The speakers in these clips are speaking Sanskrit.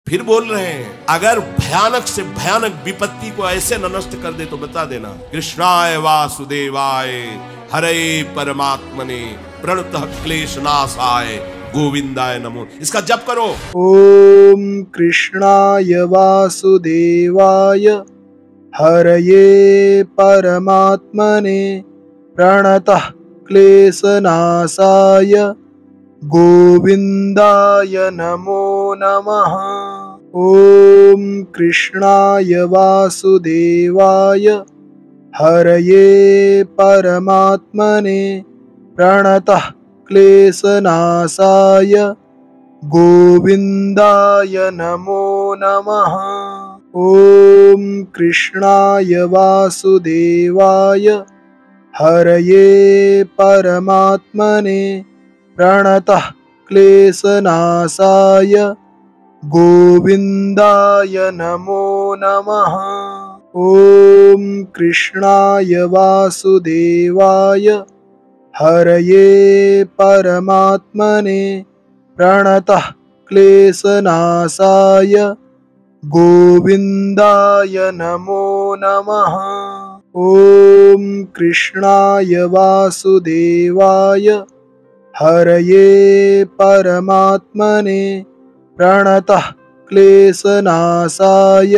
फिर बोल रहे हैं, अगर भयानक से भयानक विपत्ति को ऐसे न नष्ट कर दे तो बता देना। कृष्णाय वासुदेवाय हरे परमात्मने प्रणतः क्लेशनाशाय गोविंदाय नमो। इसका जप करो। ओम कृष्णाय वासुदेवाय हरये परमात्मने प्रणतः क्लेशनाशाय गोविंदाय नमो नमः। ओम कृष्णाय वासुदेवाय हरये परमात्मने प्रणतः क्लेशनाशाय गोविंदाय नमो नमः। ओम कृष्णाय वासुदेवाय हरये परमात्मने प्रणतः क्लेशनाशाय गोविंदाय नमो नमः। ओम कृष्णाय वासुदेवाय हरये परमात्मने प्रणतः क्लेशनाशाय गोविंदाय नमो नमः। ओम कृष्णाय वासुदेवाय हरये परमात्मने प्रणतः क्लेशनाशाय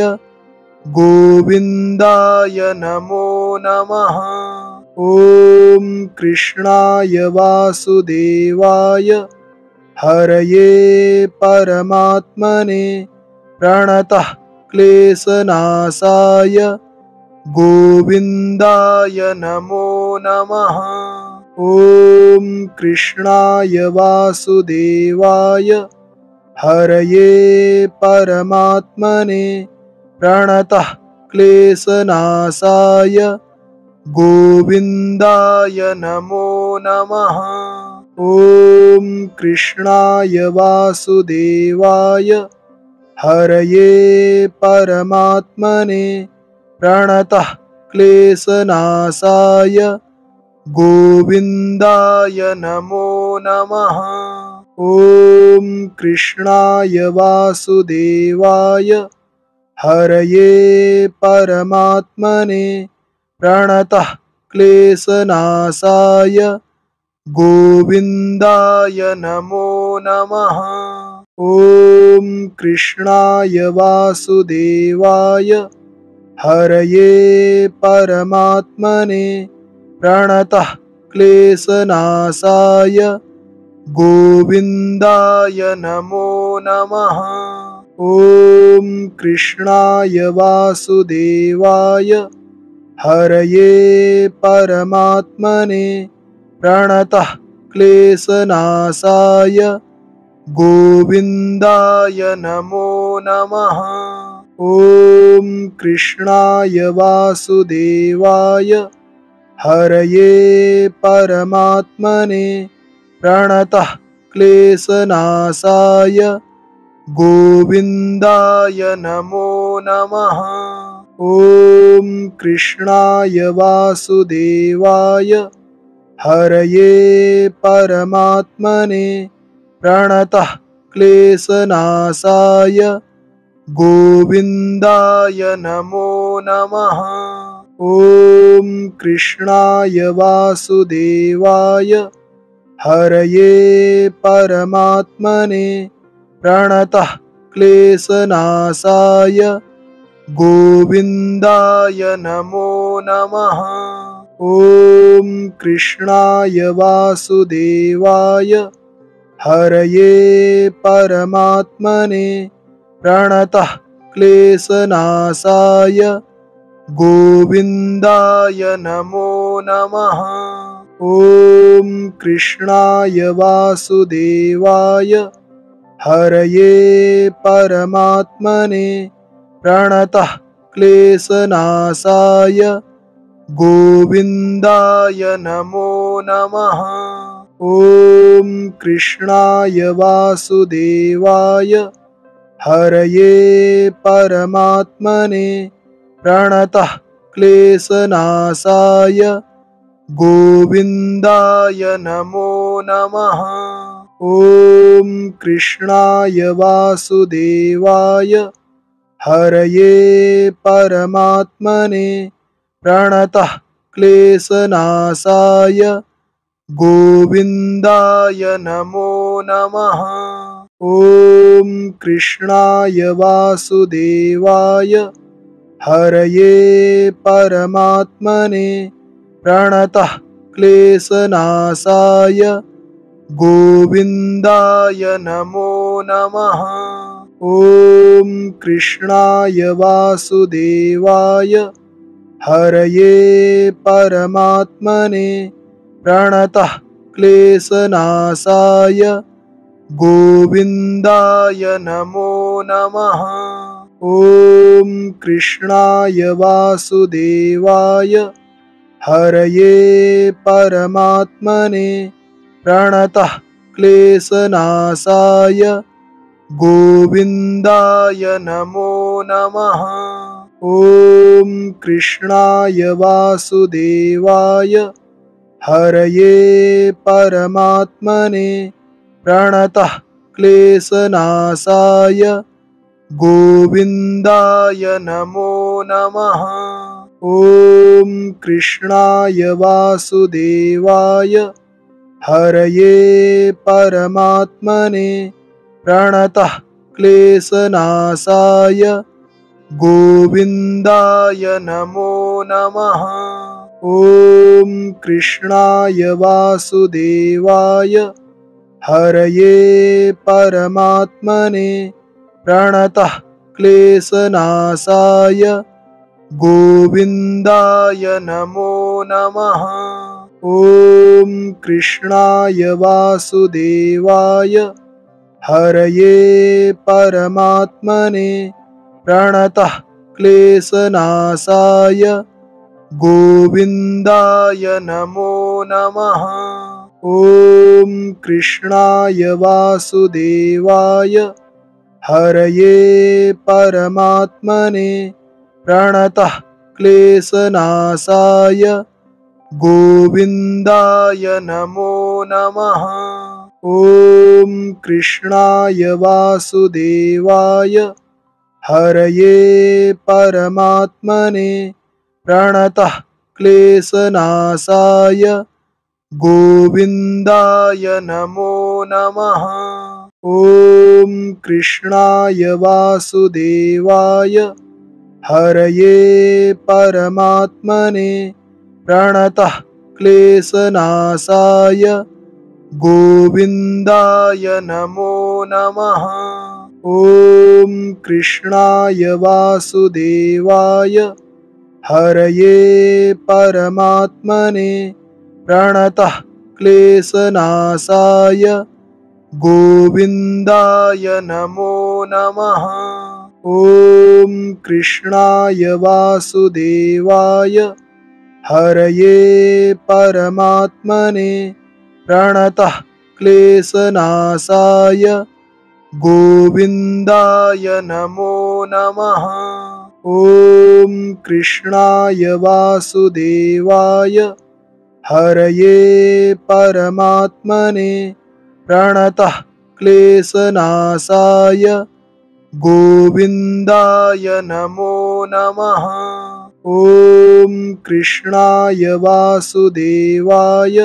गोविंदाय नमो नमः। ओम कृष्णाय वासुदेवाय हरये परमात्मने प्रणतः क्लेशनाशाय गोविंदाय नमो नमः। ओम कृष्णाय वासुदेवाय हरये परमात्मने प्रणतः क्लेशनाशाय गोविंदाय नमो नमः। ओम कृष्णाय वासुदेवाय हरये परमात्मने प्रणतः क्लेशनाशाय गोविंदाय नमो नमः। ओम कृष्णाय वासुदेवाय हरये परमात्मने प्रणतः क्लेशनाशाय गोविंदाय नमो नमः। ओम कृष्णाय वासुदेवाय हरये परमात्मने प्रणतः क्लेशनाशाय गोविंदाय नमो नमः। ओम कृष्णाय वासुदेवाय हरये परमात्मने प्रणतः क्लेशनाशाय गोविंदाय नमो नमः। ओम कृष्णाय वासुदेवाय हरये परमात्मने प्रणतः क्लेशनाशाय गोविंदाय नमो नमः। ओम कृष्णाय वासुदेवाय हरये परमात्मने प्रणतः क्लेशनाशाय गोविंदाय नमो नमः। ओम कृष्णाय वासुदेवाय हरये परमात्मने प्रणतः क्लेशनाशाय गोविंदाय नमो नमः। ओम कृष्णाय वासुदेवाय हरये परमात्मने प्रणतः क्लेशनाशाय गोविंदाय नमो नमः। ओम कृष्णाय वासुदेवाय हरये परमात्मने प्रणतः क्लेशनाशाय गोविंदाय नमो नमः। ओम कृष्णाय वासुदेवाय हरये परमात्मने प्रणतः क्लेशनाशाय गोविंदाय नमो नमः। ॐ कृष्णाय वासुदेवाय हरये परमात्मने प्रणतः क्लेशनाशाय गोविन्दाय नमो नमः। ॐ कृष्णाय वासुदेवाय हरये परमात्मने प्रणतः क्लेशनाशाय गोविन्दाय नमो नमः। ॐ कृष्णाय वासुदेवाय हरये परमात्मने प्रणतः क्लेशनाशाय गोविन्दाय नमो नमः। ॐ कृष्णाय वासुदेवाय हरये परमात्मने प्रणतः क्लेशनाशाय गोविन्दाय नमो नमः। ॐ कृष्णाय वासुदेवाय हरये परमात्मने प्रणतः क्लेशनाशाय गोविन्दाय नमो नमः। ॐ कृष्णाय वासुदेवाय हरये परमात्मने प्रणतः क्लेशनाशाय गोविन्दाय नमो नमः। ॐ कृष्णाय वासुदेवाय हरये परमात्मने प्रणतः क्लेशनाशाय गोविन्दाय नमो नमः। ॐ कृष्णाय वासुदेवाय हरये परमात्मने प्रणतः क्लेशनाशाय गोविन्दाय नमो नमः। ॐ कृष्णाय वासुदेवाय हरये परमात्मने प्रणतः क्लेशनाशाय गोविन्दाय नमो नमः। ॐ कृष्णाय वासुदेवाय हरये परमात्मने प्रणतः क्लेशनाशाय गोविन्दाय नमो नमः। ॐ कृष्णाय वासुदेवाय हरये परमात्मने प्रणतः क्लेशनाशाय गोविन्दाय नमो नमः। ॐ कृष्णाय वासुदेवाय हरये परमात्मने प्रणतः क्लेशनाशाय गोविन्दाय नमो नमः। ॐ कृष्णाय वासुदेवाय हरये परमात्मने प्रणतः क्लेशनाशाय गोविन्दाय नमो नमः। ॐ कृष्णाय वासुदेवाय हरये परमात्मने प्रणतः क्लेशनाशाय गोविन्दाय नमो नमः। ॐ कृष्णाय वासुदेवाय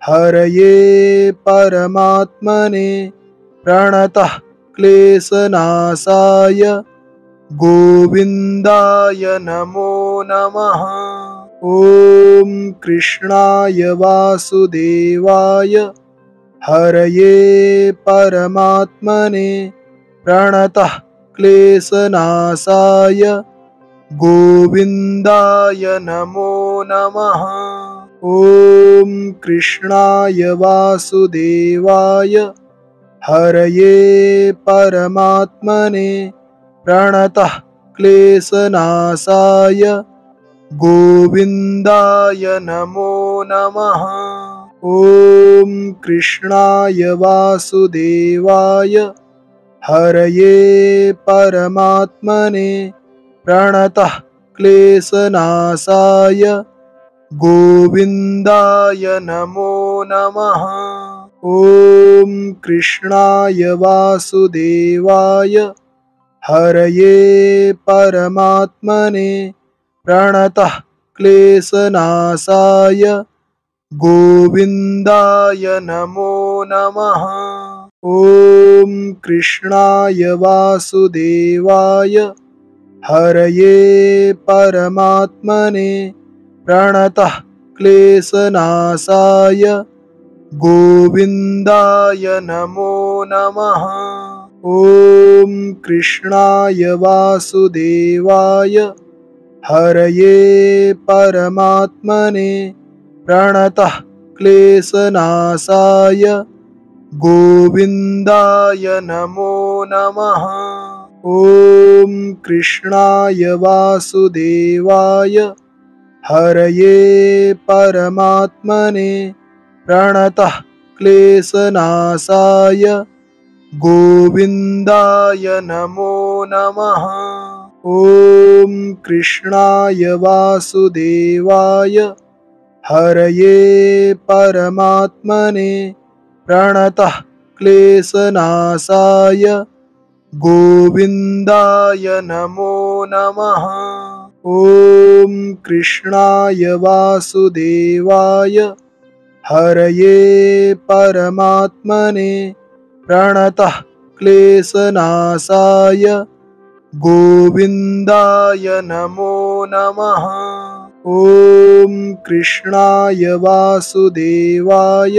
हरये परमात्मने प्रणतः क्लेशनाशाय गोविन्दाय नमो नमः। ॐ कृष्णाय वासुदेवाय हरये परमात्मने प्रणतः क्लेशनाशाय गोविन्दाय नमो नमः। ॐ कृष्णाय वासुदेवाय हरये परमात्मने प्रणतः क्लेशनाशाय गोविन्दाय नमो नमः। ॐ कृष्णाय वासुदेवाय हरये परमात्मने प्रणतः क्लेशनाशाय गोविन्दाय नमो नमः। ॐ कृष्णाय वासुदेवाय हरये परमात्मने प्रणतः क्लेशनाशाय गोविन्दाय नमो नमः। ॐ कृष्णाय वासुदेवाय हरये परमात्मने प्रणतः क्लेशनाशाय गोविन्दाय नमो नमः। ॐ कृष्णाय वासुदेवाय हरये परमात्मने प्रणतः क्लेशनाशाय गोविन्दाय नमो नमः। ॐ कृष्णाय वासुदेवाय हरये परमात्मने प्रणतः क्लेशनाशाय गोविन्दाय नमो नमः। ॐ कृष्णाय वासुदेवाय हरये परमात्मने प्रणतः क्लेशनाशाय गोविन्दाय नमो नमः। ॐ कृष्णाय वासुदेवाय हरये परमात्मने प्रणतः क्लेशनाशाय गोविन्दाय नमो नमः। ॐ कृष्णाय वासुदेवाय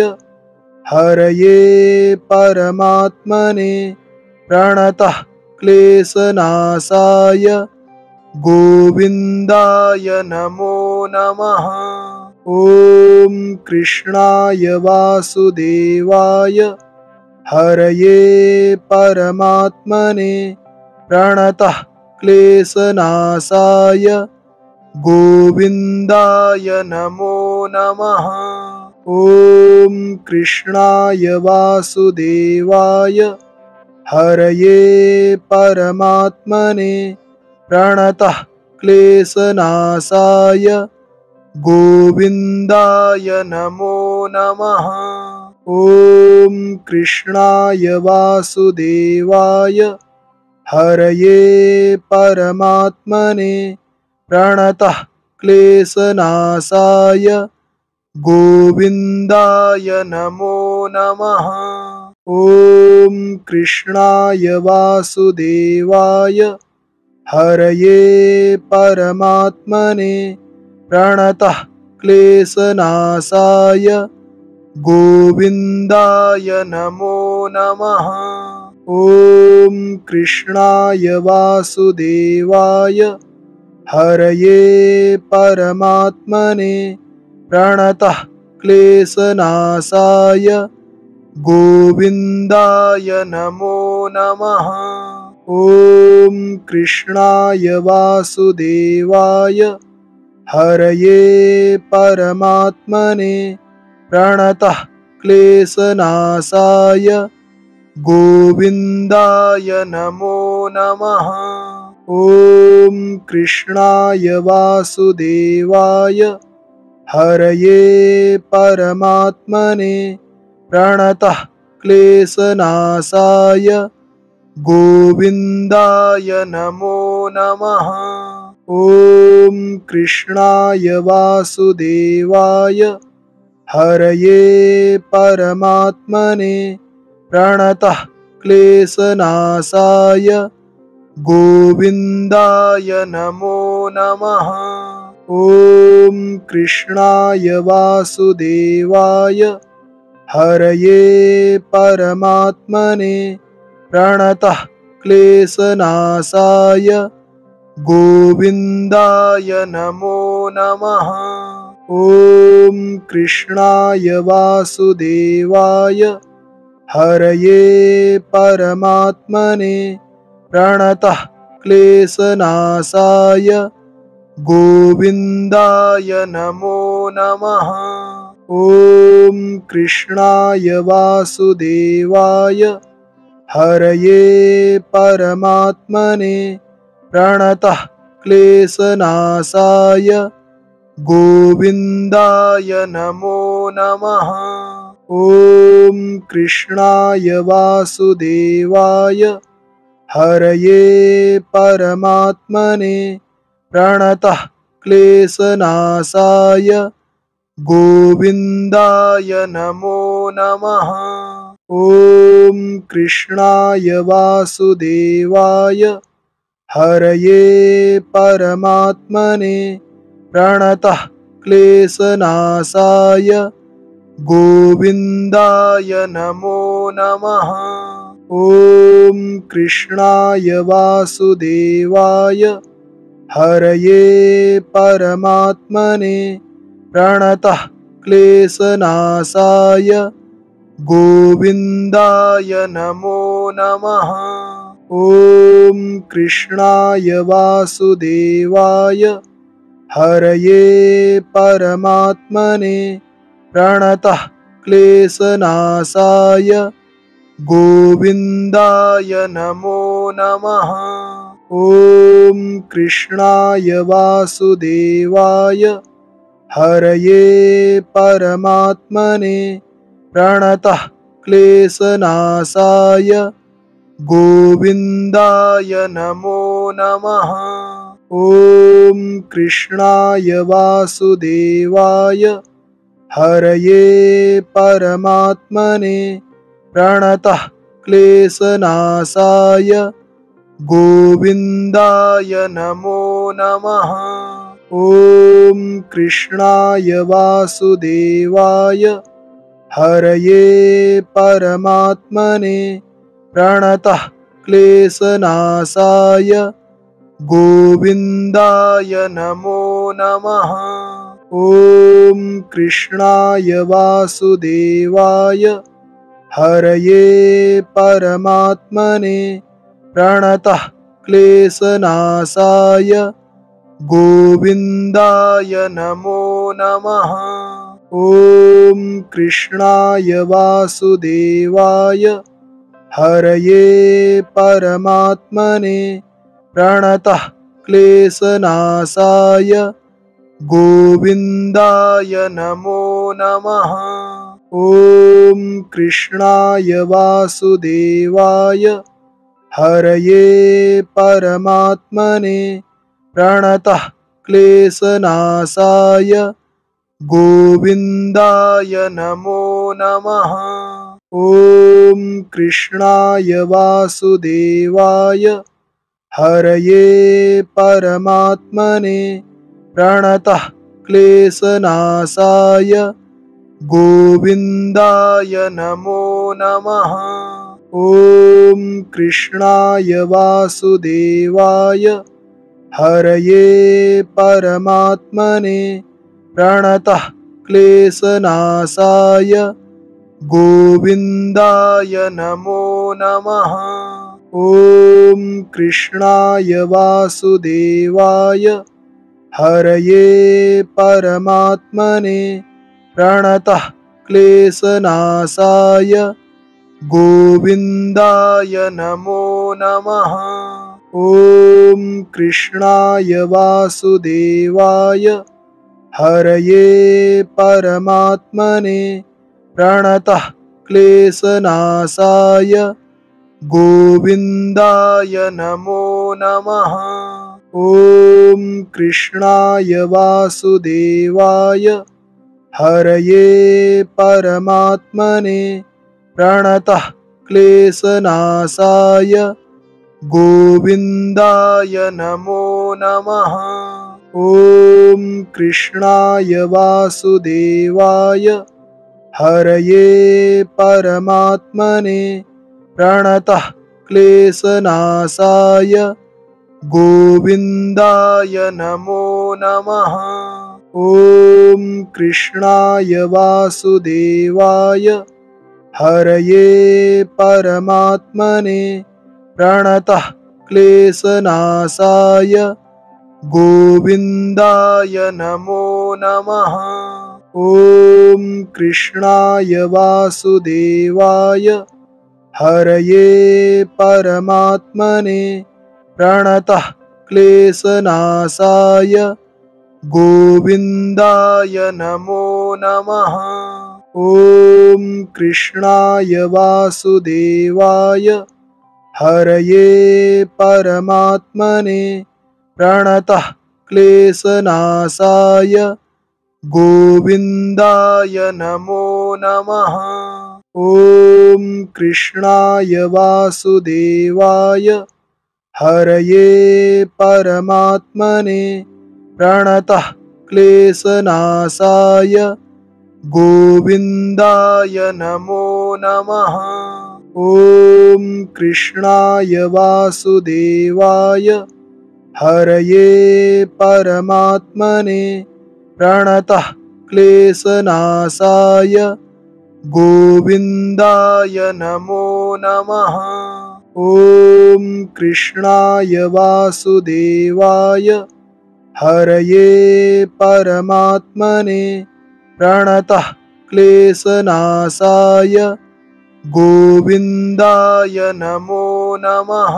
हरये परमात्मने प्रणतः क्लेशनाशाय गोविन्दाय नमो नमः। ॐ कृष्णाय वासुदेवाय हरये परमात्मने प्रणतः क्लेशनाशाय गोविन्दाय नमो नमः। ॐ कृष्णाय वासुदेवाय हरये परमात्मने प्रणतः क्लेशनाशाय गोविन्दाय नमो नमः। ॐ कृष्णाय वासुदेवाय हरये परमात्मने प्रणतः क्लेशनाशाय गोविन्दाय नमो नमः। ॐ कृष्णाय वासुदेवाय हरये परमात्मने प्रणतः क्लेशनाशाय गोविन्दाय नमो नमः। ॐ कृष्णाय वासुदेवाय हरये परमात्मने प्रणतः क्लेशनाशाय गोविन्दाय नमो नमः। ॐ कृष्णाय वासुदेवाय हरये परमात्मने प्रणतः क्लेशनाशाय गोविन्दाय नमो नमः। ॐ कृष्णाय वासुदेवाय हरये परमात्मने प्रणतः क्लेशनाशाय गोविन्दाय नमो नमः। ॐ कृष्णाय वासुदेवाय हरये परमात्मने प्रणतः क्लेशनाशाय गोविन्दाय नमो नमः। ॐ कृष्णाय वासुदेवाय हरये परमात्मने प्रणतः क्लेशनाशाय गोविन्दाय नमो नमः। ॐ कृष्णाय वासुदेवाय हरये परमात्मने प्रणतः क्लेशनाशाय गोविन्दाय नमो नमः। ॐ कृष्णाय वासुदेवाय हरये परमात्मने प्रणतः क्लेशनाशाय गोविन्दाय नमो नमः। ॐ कृष्णाय वासुदेवाय हरये परमात्मने प्रणतः क्लेशनाशाय गोविन्दाय नमो नमः। ॐ कृष्णाय वासुदेवाय हरये परमात्मने प्रणतः क्लेशनाशाय गोविन्दाय नमो नमः। ॐ कृष्णाय वासुदेवाय हरये परमात्मने प्रणतः क्लेशनाशाय गोविन्दाय नमो नमः। ॐ कृष्णाय वासुदेवाय हरये परमात्मने प्रणतः क्लेशनाशाय गोविन्दाय नमो नमः। ॐ कृष्णाय वासुदेवाय हरये परमात्मने प्रणतः क्लेशनाशाय गोविन्दाय नमो नमः। ॐ कृष्णाय वासुदेवाय हरये परमात्मने प्रणतः क्लेशनाशाय गोविन्दाय नमो नमः। ॐ कृष्णाय वासुदेवाय हरये परमात्मने प्रणतः क्लेशनाशाय गोविन्दाय नमो नमः। ॐ कृष्णाय वासुदेवाय हरये परमात्मने प्रणतः क्लेशनाशाय गोविन्दाय नमो नमः। ॐ कृष्णाय वासुदेवाय हरये परमात्मने प्रणतः क्लेशनाशाय गोविन्दाय नमो नमः। ॐ कृष्णाय वासुदेवाय हरये परमात्मने प्रणतः क्लेशनाशाय गोविन्दाय नमो नमः। ॐ कृष्णाय वासुदेवाय हरये परमात्मने प्रणतः क्लेशनाशाय गोविन्दाय नमो नमः। ॐ कृष्णाय वासुदेवाय हरये परमात्मने प्रणतः क्लेशनाशाय गोविन्दाय नमो नमः। ॐ कृष्णाय वासुदेवाय हरये परमात्मने प्रणतः क्लेशनाशाय गोविन्दाय नमो नमः। ॐ कृष्णाय वासुदेवाय हरये परमात्मने प्रणतः क्लेशनाशाय गोविन्दाय नमो नमः। ॐ कृष्णाय वासुदेवाय हरये परमात्मने प्रणतः क्लेशनाशाय गोविन्दाय नमो नमः। ॐ कृष्णाय वासुदेवाय हरये परमात्मने प्रणतः क्लेशनाशाय गोविन्दाय नमो नमः। ॐ कृष्णाय वासुदेवाय हरये परमात्मने प्रणतः क्लेशनाशाय गोविन्दाय नमो नमः। ॐ कृष्णाय वासुदेवाय हरये परमात्मने प्रणतः क्लेशनाशाय गोविन्दाय नमो नमः। ॐ कृष्णाय वासुदेवाय हरये परमात्मने प्रणतः क्लेशनाशाय गोविन्दाय नमो नमः। ॐ कृष्णाय वासुदेवाय हरये परमात्मने प्रणतः क्लेशनाशाय गोविन्दाय नमो नमः। ॐ कृष्णाय वासुदेवाय हरये परमात्मने प्रणतः क्लेशनाशाय गोविन्दाय नमो नमः। ॐ कृष्णाय वासुदेवाय हरये परमात्मने प्रणतः क्लेशनाशाय गोविन्दाय नमो नमः।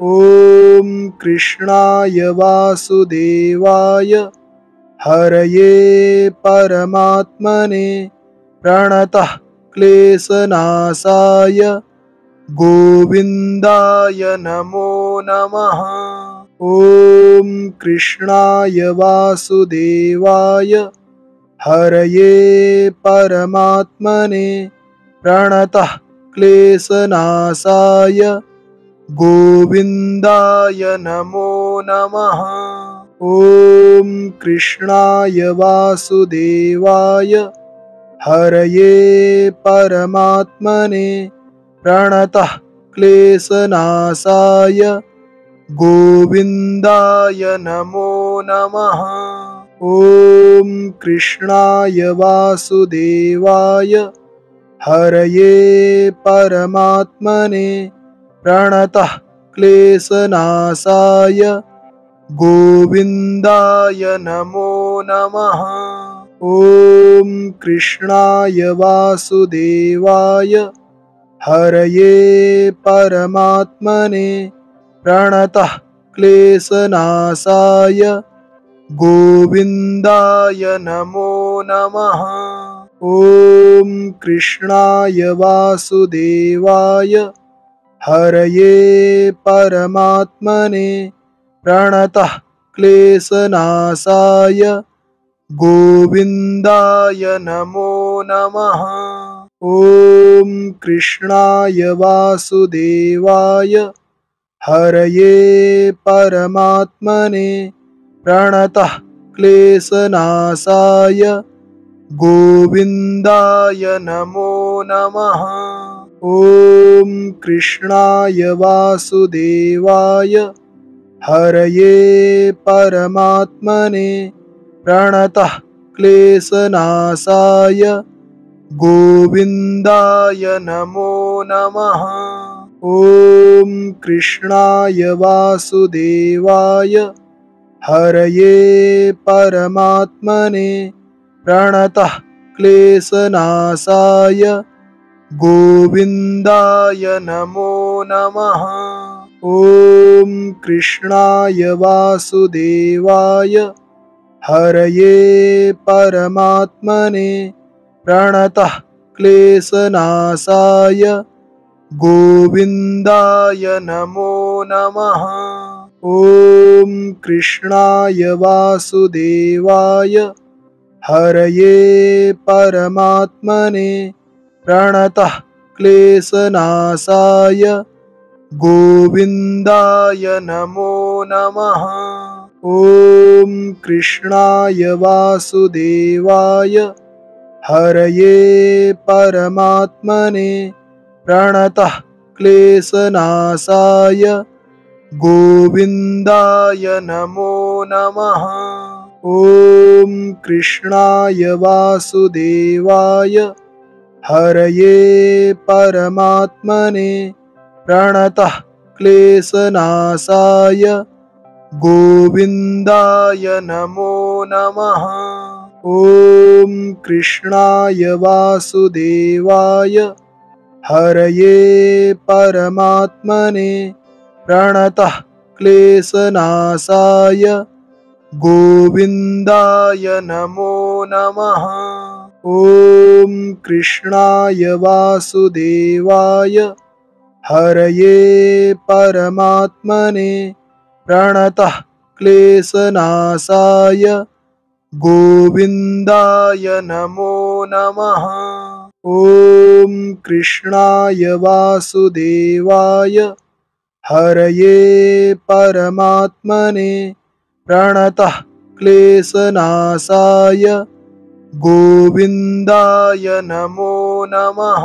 ॐ कृष्णाय वासुदेवाय हरये परमात्मने प्रणतः क्लेशनाशाय गोविन्दाय नमो नमः। ॐ कृष्णाय वासुदेवाय हरये परमात्मने प्रणतः क्लेशनाशाय गोविन्दाय नमो नमः। ॐ कृष्णाय वासुदेवाय हरये परमात्मने प्रणतः क्लेशनाशाय गोविन्दाय नमो नमः। ॐ कृष्णाय वासुदेवाय हरये परमात्मने प्रणतः क्लेशनाशाय गोविन्दाय नमो नमः। ॐ कृष्णाय वासुदेवाय हरये परमात्मने प्रणतः क्लेशनाशाय गोविन्दाय नमो नमः। ॐ कृष्णाय वासुदेवाय हरये परमात्मने प्रणतः क्लेशनाशाय गोविन्दाय नमो नमः। ॐ कृष्णाय वासुदेवाय हरये परमात्मने प्रणतः क्लेशनाशाय गोविन्दाय नमो नमः। ॐ कृष्णाय वासुदेवाय हरये परमात्मने प्रणतः क्लेशनाशाय गोविन्दाय नमो नमः। ॐ कृष्णाय वासुदेवाय हरये परमात्मने प्रणतः क्लेशनाशाय गोविन्दाय नमो नमः। ॐ कृष्णाय वासुदेवाय हरये परमात्मने प्रणतः क्लेशनाशाय गोविन्दाय नमो नमः। ॐ कृष्णाय वासुदेवाय हरये परमात्मने प्रणतः क्लेशनाशाय गोविन्दाय नमो नमः। ॐ कृष्णाय वासुदेवाय हरये परमात्मने प्रणतः क्लेशनाशाय गोविन्दाय नमो नमः। ॐ कृष्णाय वासुदेवाय हरये परमात्मने प्रणतः क्लेशनाशाय गोविन्दाय नमो नमः। ॐ कृष्णाय वासुदेवाय हरये परमात्मने प्रणतः क्लेशनाशाय गोविन्दाय नमो नमः। ॐ कृष्णाय वासुदेवाय हरये परमात्मने प्रणतः क्लेशनाशाय गोविन्दाय नमो नमः। ॐ कृष्णाय वासुदेवाय हरये परमात्मने प्रणतः क्लेशनाशाय गोविन्दाय नमो नमः।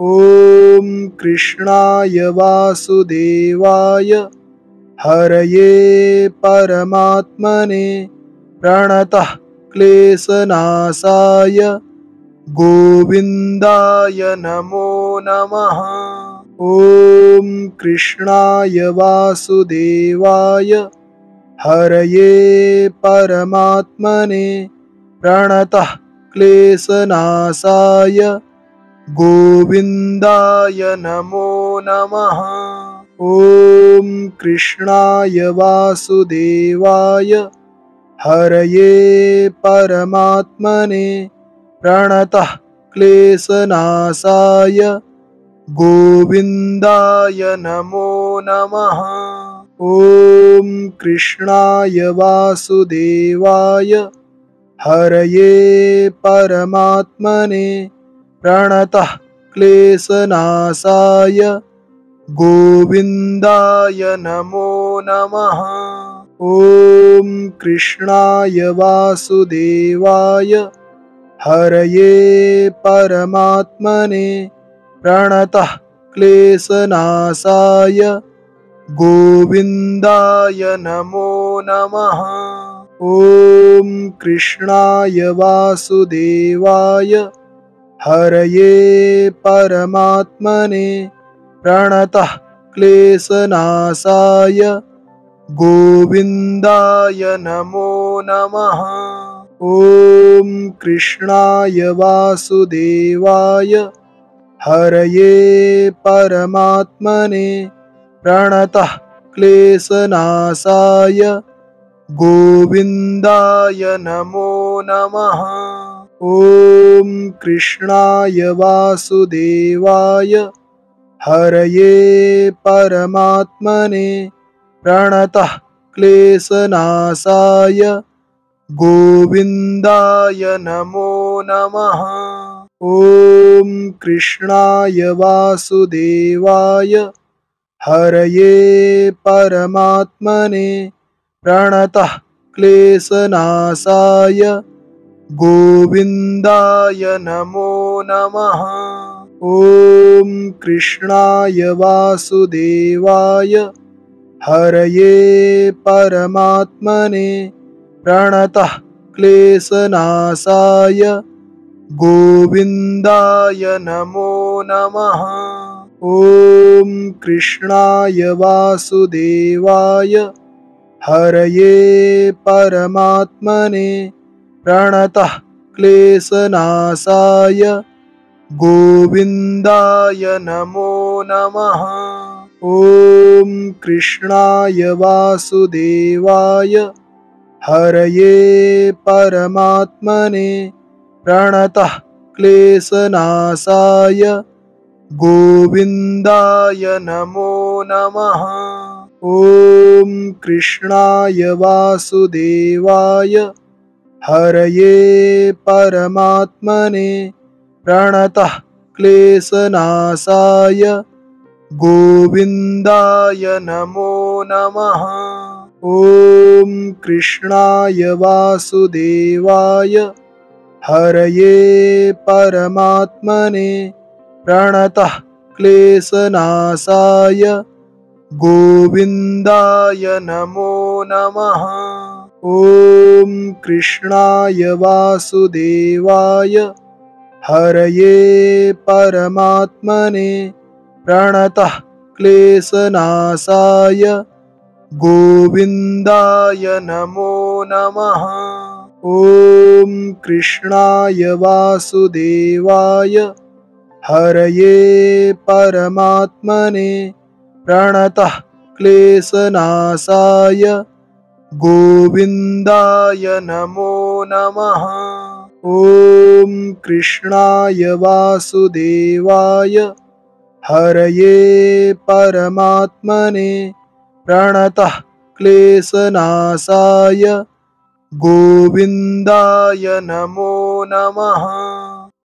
ॐ कृष्णाय वासुदेवाय हरये परमात्मने प्रणतः क्लेशनाशाय गोविन्दाय नमो नमः। ॐ कृष्णाय वासुदेवाय हरये परमात्मने प्रणतः क्लेशनाशाय गोविन्दाय नमो नमः। ॐ कृष्णाय वासुदेवाय हरये परमात्मने प्रणतः क्लेशनाशाय गोविन्दाय नमो नमः। ॐ कृष्णाय वासुदेवाय हरये परमात्मने प्रणतः क्लेशनाशाय गोविन्दाय नमो नमः। ॐ कृष्णाय वासुदेवाय हरये परमात्मने प्रणतः क्लेशनाशाय गोविन्दाय नमो नमः। ॐ कृष्णाय वासुदेवाय हरये परमात्मने प्रणतः क्लेशनाशाय गोविन्दाय नमो नमः। ॐ कृष्णाय वासुदेवाय हरये परमात्मने प्रणतः क्लेशनाशाय गोविन्दाय नमो नमः। ॐ कृष्णाय वासुदेवाय हरये परमात्मने प्रणतः क्लेशनाशाय गोविन्दाय नमो नमः। ॐ कृष्णाय वासुदेवाय हरये परमात्मने प्रणतः क्लेशनाशाय गोविन्दाय नमो नमः। ॐ कृष्णाय वासुदेवाय हरये परमात्मने प्रणतः क्लेशनाशाय गोविन्दाय नमो नमः। ॐ कृष्णाय वासुदेवाय हरये परमात्मने प्रणतः क्लेशनाशाय गोविन्दाय नमो नमः। ॐ कृष्णाय वासुदेवाय हरये परमात्मने प्रणतः क्लेशनाशाय गोविन्दाय नमो नमः। ॐ कृष्णाय वासुदेवाय हरये परमात्मने प्रणतः क्लेशनाशाय गोविन्दाय नमो नमः। ॐ कृष्णाय वासुदेवाय हरये परमात्मने प्रणतः क्लेशनाशाय गोविन्दाय नमो नमः। ॐ कृष्णाय वासुदेवाय हरये परमात्मने प्रणतः क्लेशनाशाय गोविन्दाय नमो नमः। ॐ कृष्णाय वासुदेवाय हरये परमात्मने प्रणतः क्लेशनाशाय गोविन्दाय नमो नमः। ॐ कृष्णाय वासुदेवाय हरये परमात्मने प्रणतः क्लेशनाशाय गोविन्दाय नमो नमः।